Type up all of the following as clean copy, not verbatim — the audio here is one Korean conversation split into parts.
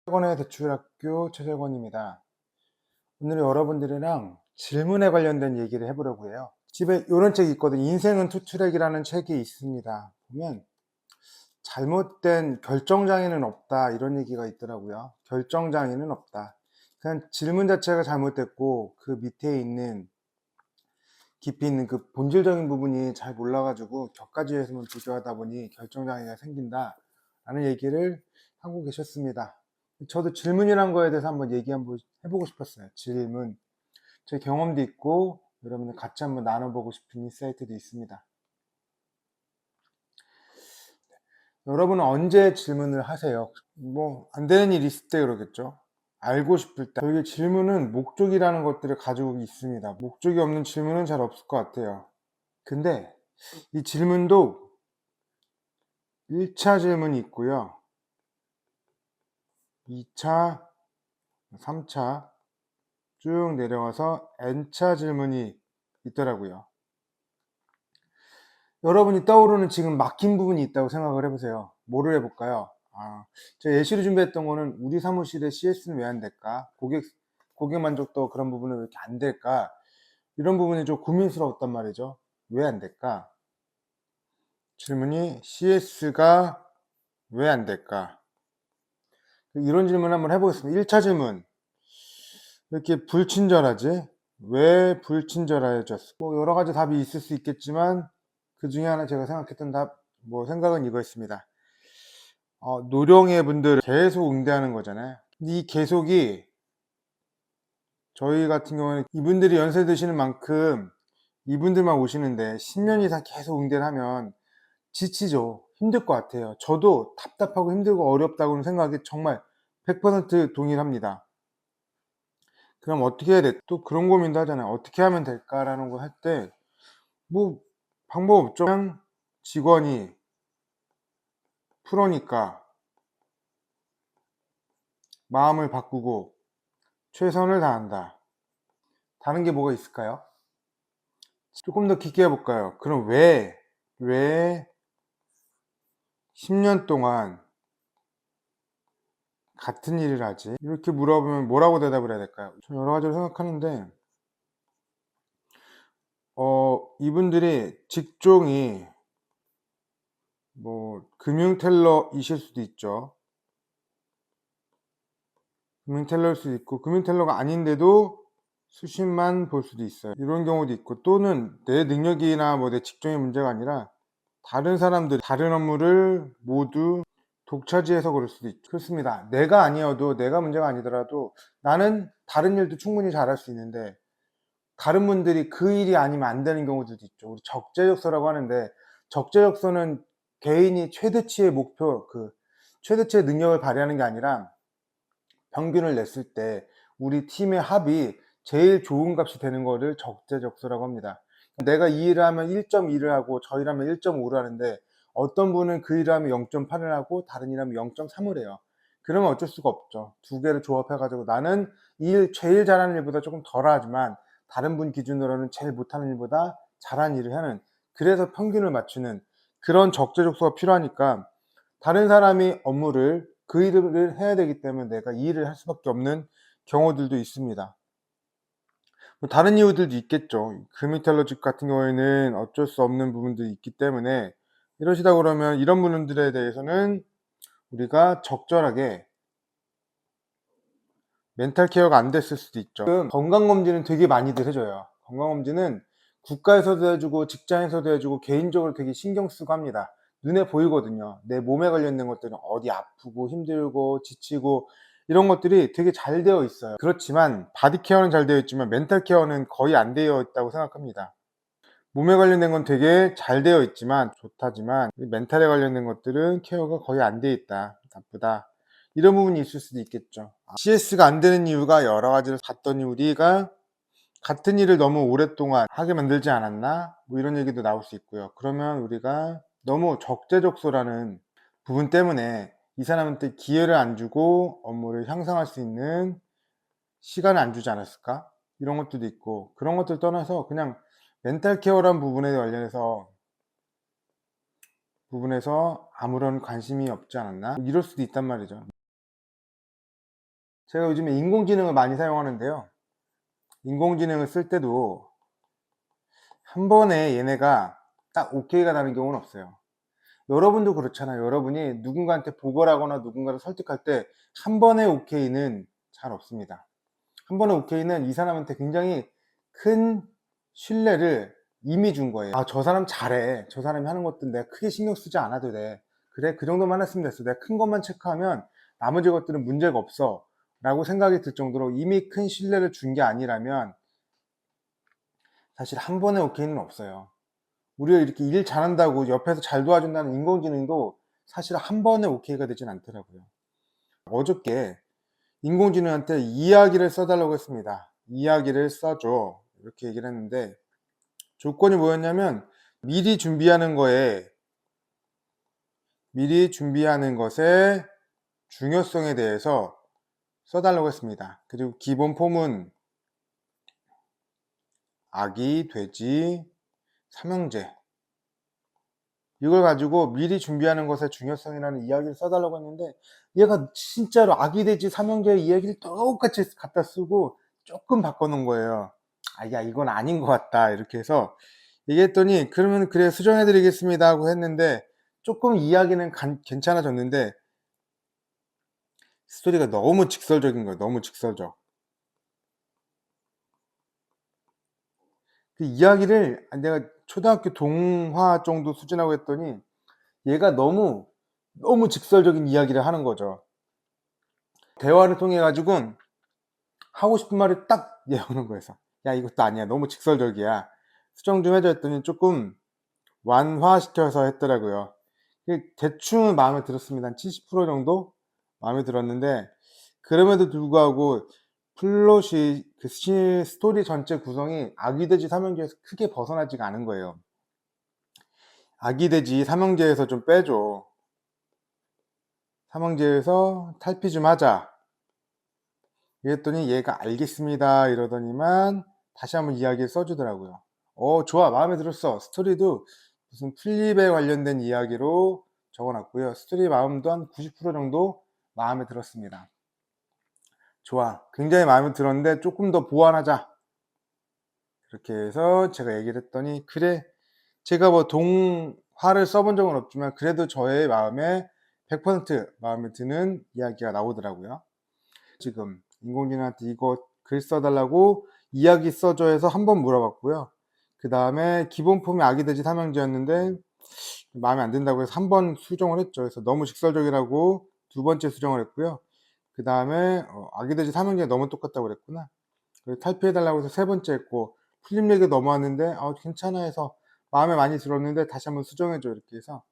최건의 대출학교 최재권입니다. 오늘 여러분들이랑 질문에 관련된 얘기를 해보려고 해요. 집에 이런 책이 있거든요. 인생은 투트랙이라는 책이 있습니다. 보면 잘못된 결정장애는 없다 이런 얘기가 있더라고요. 결정장애는 없다. 그냥 질문 자체가 잘못됐고 그 밑에 있는 깊이 있는 그 본질적인 부분이 잘 몰라가지고 격가지에서만 비교하다 보니 결정장애가 생긴다 라는 얘기를 하고 계셨습니다. 저도 질문이란 거에 대해서 한번 얘기 한번 해보고 싶었어요. 질문, 제 경험도 있고 여러분들 같이 한번 나눠보고 싶은 인사이트도 있습니다. 여러분은 언제 질문을 하세요? 뭐 안 되는 일 있을 때 그러겠죠. 알고 싶을 때. 저희 질문은 목적이라는 것들을 가지고 있습니다. 목적이 없는 질문은 잘 없을 것 같아요. 근데 이 질문도 1차 질문이 있고요. 2차, 3차 쭉 내려와서 N차 질문이 있더라고요. 여러분이 떠오르는 지금 막힌 부분이 있다고 생각을 해보세요. 뭐를 해볼까요? 제가 예시로 준비했던 거는 우리 사무실에 CS는 왜 안 될까? 고객 만족도 그런 부분은 왜 이렇게 안 될까? 이런 부분이 좀 고민스러웠단 말이죠. 왜 안 될까? 질문이 CS가 왜 안 될까? 이런 질문 한번 해보겠습니다. 1차 질문. 왜 이렇게 불친절하지? 왜 불친절해졌어? 뭐 여러 가지 답이 있을 수 있겠지만 그 중에 하나 제가 생각했던 생각은 이거였습니다. 노령의 분들 계속 응대하는 거잖아요. 근데 이 계속이 저희 같은 경우는 이분들이 연세 드시는 만큼 이분들만 오시는데 10년 이상 계속 응대를 하면 지치죠. 힘들 것 같아요. 저도 답답하고 힘들고 어렵다고는 생각이 정말 100% 동일합니다. 그럼 어떻게 해야 돼? 또 그런 고민도 하잖아요. 어떻게 하면 될까라는 거 할 때, 뭐, 방법 없죠. 그냥 직원이 프로니까 마음을 바꾸고 최선을 다한다. 다른 게 뭐가 있을까요? 조금 더 깊게 해볼까요? 그럼 왜 10년 동안 같은 일을 하지? 이렇게 물어보면 뭐라고 대답을 해야 될까요? 저 여러 가지로 생각하는데, 이분들이 직종이 뭐, 금융텔러이실 수도 있죠. 금융텔러일 수도 있고, 금융텔러가 아닌데도 수십만 볼 수도 있어요. 이런 경우도 있고, 또는 내 능력이나 뭐 내 직종의 문제가 아니라 다른 사람들, 다른 업무를 모두 독차지해서 그럴 수도 있죠. 그렇습니다. 내가 아니어도, 내가 문제가 아니더라도 나는 다른 일도 충분히 잘할 수 있는데 다른 분들이 그 일이 아니면 안 되는 경우들도 있죠. 우리 적재적소라고 하는데, 적재적소는 개인이 최대치의 목표, 최대치의 능력을 발휘하는 게 아니라 평균을 냈을 때 우리 팀의 합이 제일 좋은 값이 되는 거를 적재적소라고 합니다. 내가 이 일을 하면 1.2를 하고 저 일하면 1.5를 하는데 어떤 분은 그 일을 하면 0.8을 하고 다른 일을 하면 0.3을 해요. 그러면 어쩔 수가 없죠. 두 개를 조합해 가지고 나는 제일 잘하는 일보다 조금 덜 하지만 다른 분 기준으로는 제일 못하는 일보다 잘한 일을 하는, 그래서 평균을 맞추는 그런 적재적소가 필요하니까 다른 사람이 업무를 그 일을 해야 되기 때문에 내가 이 일을 할 수밖에 없는 경우들도 있습니다. 뭐 다른 이유들도 있겠죠. 금융텔러직 같은 경우에는 어쩔 수 없는 부분들이 있기 때문에 이러시다 그러면 이런 분들에 대해서는 우리가 적절하게 멘탈 케어가 안 됐을 수도 있죠. 지금 건강검진은 되게 많이들 해줘요. 건강검진은 국가에서도 해주고 직장에서도 해주고 개인적으로 되게 신경 쓰고 합니다. 눈에 보이거든요. 내 몸에 관련된 것들은 어디 아프고 힘들고 지치고 이런 것들이 되게 잘 되어 있어요. 그렇지만 바디 케어는 잘 되어 있지만 멘탈 케어는 거의 안 되어 있다고 생각합니다. 몸에 관련된 건 되게 잘 되어 있지만 좋다지만 멘탈에 관련된 것들은 케어가 거의 안 되어 있다, 나쁘다, 이런 부분이 있을 수도 있겠죠. CS가 안 되는 이유가 여러 가지를 봤더니 우리가 같은 일을 너무 오랫동안 하게 만들지 않았나, 뭐 이런 얘기도 나올 수 있고요. 그러면 우리가 너무 적재적소라는 부분 때문에 이 사람한테 기회를 안 주고 업무를 향상할 수 있는 시간을 안 주지 않았을까, 이런 것들도 있고, 그런 것들 떠나서 그냥 멘탈 케어란 부분에서 아무런 관심이 없지 않았나, 이럴 수도 있단 말이죠. 제가 요즘에 인공지능을 많이 사용하는데요. 인공지능을 쓸 때도 한 번에 얘네가 딱 오케이가 나는 경우는 없어요. 여러분도 그렇잖아요. 여러분이 누군가한테 보고를 하거나 누군가를 설득할 때 한 번의 오케이는 잘 없습니다. 한 번의 오케이는 이 사람한테 굉장히 큰 신뢰를 이미 준 거예요. 아, 저 사람 잘해. 저 사람이 하는 것들 내가 크게 신경 쓰지 않아도 돼. 그래, 그 정도만 했으면 됐어. 내가 큰 것만 체크하면 나머지 것들은 문제가 없어. 라고 생각이 들 정도로 이미 큰 신뢰를 준 게 아니라면 사실 한 번의 오케이는 없어요. 우리가 이렇게 일 잘한다고 옆에서 잘 도와준다는 인공지능도 사실 한 번의 오케이가 되진 않더라고요. 어저께 인공지능한테 이야기를 써달라고 했습니다. 이야기를 써줘. 이렇게 얘기를 했는데 조건이 뭐였냐면 미리 준비하는 것의 중요성에 대해서 써달라고 했습니다. 그리고 기본 폼은 아기, 돼지, 삼형제 이걸 가지고 미리 준비하는 것의 중요성이라는 이야기를 써달라고 했는데 얘가 진짜로 아기, 돼지, 삼형제의 이야기를 똑같이 갖다 쓰고 조금 바꿔놓은 거예요. 아, 야, 이건 아닌 것 같다. 이렇게 해서 얘기했더니 그러면 그래 수정해 드리겠습니다 하고 했는데 조금 이야기는 괜찮아졌는데 스토리가 너무 직설적인 거예요. 너무 직설적. 그 이야기를 내가 초등학교 동화 정도 수준하고 했더니 얘가 너무 직설적인 이야기를 하는 거죠. 대화를 통해 가지고 하고 싶은 말을 딱 얘기하는 거에서 야, 이것도 아니야. 너무 직설적이야. 수정 좀 해줘 했더니 조금 완화시켜서 했더라고요. 대충은 마음에 들었습니다. 한 70% 정도 마음에 들었는데 그럼에도 불구하고 플롯이 스토리 전체 구성이 아기돼지 삼형제에서 크게 벗어나지가 않은 거예요. 아기돼지 삼형제에서 좀 빼줘. 삼형제에서 탈피 좀 하자. 이랬더니 얘가 알겠습니다 이러더니만 다시 한번 이야기를 써주더라고요. 좋아, 마음에 들었어. 스토리도 무슨 플립에 관련된 이야기로 적어놨고요. 스토리 마음도 한 90% 정도 마음에 들었습니다. 좋아, 굉장히 마음에 들었는데 조금 더 보완하자. 그렇게 해서 제가 얘기를 했더니 그래, 제가 뭐 동화를 써본 적은 없지만 그래도 저의 마음에 100% 마음에 드는 이야기가 나오더라고요. 지금 인공지능한테 이거 글 써달라고 이야기 써줘 해서 한번 물어봤고요. 그 다음에 기본 폼이 아기돼지 삼형제였는데 마음에 안 든다고 해서 한 번 수정을 했죠. 그래서 너무 직설적이라고 두 번째 수정을 했고요. 그 다음에 아기돼지 삼형제 너무 똑같다고 그랬구나. 그래서 탈피해달라고 해서 세 번째 했고 풀림 얘기 넘어왔는데 괜찮아 해서 마음에 많이 들었는데 다시 한번 수정해줘 이렇게 해서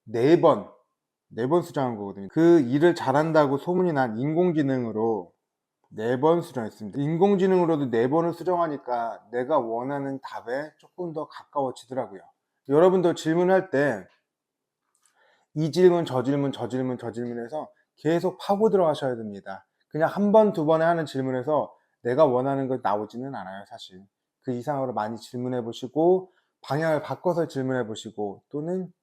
네 번 수정한 거거든요. 그 일을 잘한다고 소문이 난 인공지능으로 4번 수정했습니다. 인공지능으로도 4번을 수정하니까 내가 원하는 답에 조금 더 가까워지더라고요. 여러분도 질문할 때 이 질문, 저 질문, 저 질문, 저 질문에서 계속 파고 들어가셔야 됩니다. 그냥 한 번, 두 번에 하는 질문에서 내가 원하는 것 나오지는 않아요, 사실. 그 이상으로 많이 질문해 보시고, 방향을 바꿔서 질문해 보시고, 또는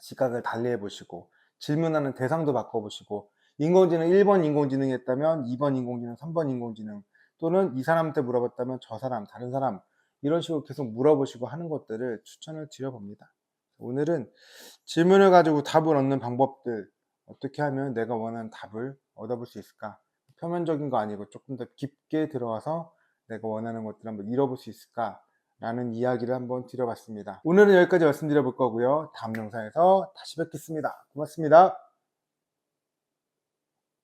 시각을 달리해 보시고, 질문하는 대상도 바꿔보시고, 인공지능 1번 인공지능이 했다면 2번 인공지능, 3번 인공지능, 또는 이 사람한테 물어봤다면 저 사람, 다른 사람, 이런 식으로 계속 물어보시고 하는 것들을 추천을 드려봅니다. 오늘은 질문을 가지고 답을 얻는 방법들, 어떻게 하면 내가 원하는 답을 얻어볼 수 있을까? 표면적인 거 아니고 조금 더 깊게 들어가서 내가 원하는 것들을 한번 이뤄볼 수 있을까? 라는 이야기를 한번 드려봤습니다. 오늘은 여기까지 말씀드려 볼 거고요. 다음 영상에서 다시 뵙겠습니다. 고맙습니다.